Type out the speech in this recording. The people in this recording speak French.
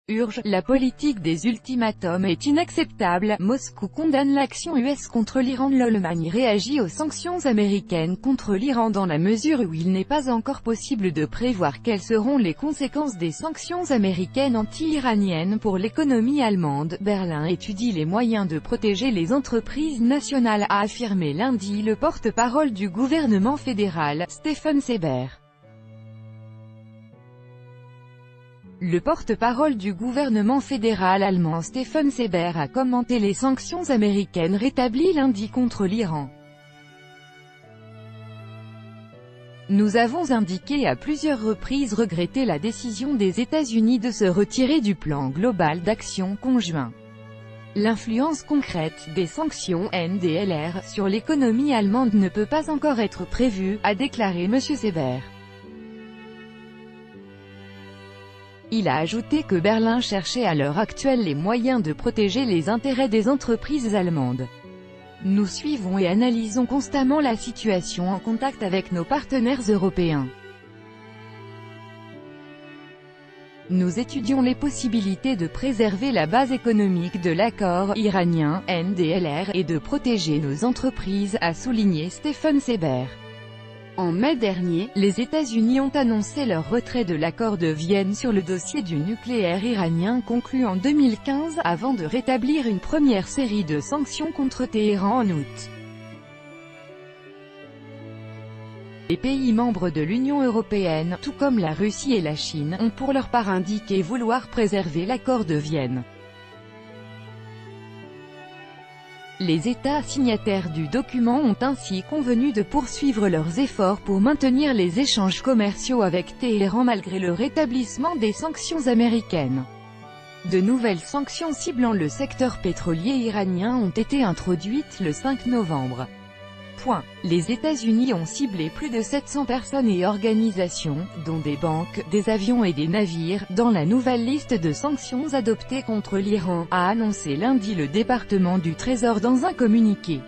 Urge, la politique des ultimatums est inacceptable. Moscou condamne l'action US contre l'Iran. L'Allemagne réagit aux sanctions américaines contre l'Iran dans la mesure où il n'est pas encore possible de prévoir quelles seront les conséquences des sanctions américaines anti-iraniennes pour l'économie allemande. Berlin étudie les moyens de protéger les entreprises nationales, a affirmé lundi le porte-parole du gouvernement fédéral, Steffen Seibert. Le porte-parole du gouvernement fédéral allemand Steffen Seibert a commenté les sanctions américaines rétablies lundi contre l'Iran. Nous avons indiqué à plusieurs reprises regretter la décision des États-Unis de se retirer du plan global d'action conjoint. L'influence concrète des sanctions NDLR sur l'économie allemande ne peut pas encore être prévue, a déclaré M. Seibert. Il a ajouté que Berlin cherchait à l'heure actuelle les moyens de protéger les intérêts des entreprises allemandes. Nous suivons et analysons constamment la situation en contact avec nos partenaires européens. Nous étudions les possibilités de préserver la base économique de l'accord iranien, NDLR, et de protéger nos entreprises, a souligné Steffen Seibert. En mai dernier, les États-Unis ont annoncé leur retrait de l'accord de Vienne sur le dossier du nucléaire iranien conclu en 2015, avant de rétablir une première série de sanctions contre Téhéran en août. Les pays membres de l'Union européenne, tout comme la Russie et la Chine, ont pour leur part indiqué vouloir préserver l'accord de Vienne. Les États signataires du document ont ainsi convenu de poursuivre leurs efforts pour maintenir les échanges commerciaux avec Téhéran malgré le rétablissement des sanctions américaines. De nouvelles sanctions ciblant le secteur pétrolier iranien ont été introduites le 5 novembre. Les États-Unis ont ciblé plus de 700 personnes et organisations, dont des banques, des avions et des navires, dans la nouvelle liste de sanctions adoptée contre l'Iran, a annoncé lundi le département du Trésor dans un communiqué.